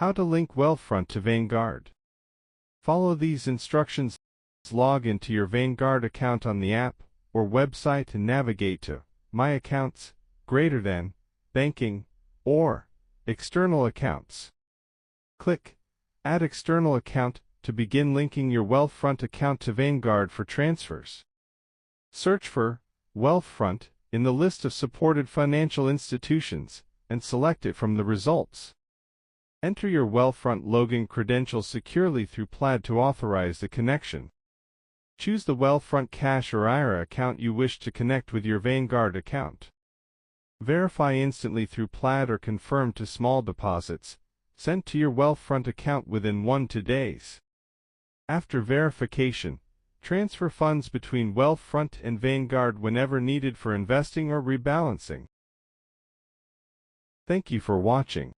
How to link Wealthfront to Vanguard. Follow these instructions. Log into your Vanguard account on the app or website and navigate to My Accounts, Banking, or External Accounts. Click Add External Account to begin linking your Wealthfront account to Vanguard for transfers. Search for Wealthfront in the list of supported financial institutions and select it from the results. Enter your Wealthfront login credentials securely through Plaid to authorize the connection. Choose the Wealthfront Cash or IRA account you wish to connect with your Vanguard account. Verify instantly through Plaid or confirm to small deposits sent to your Wealthfront account within 1 to 2 days. After verification, transfer funds between Wealthfront and Vanguard whenever needed for investing or rebalancing. Thank you for watching.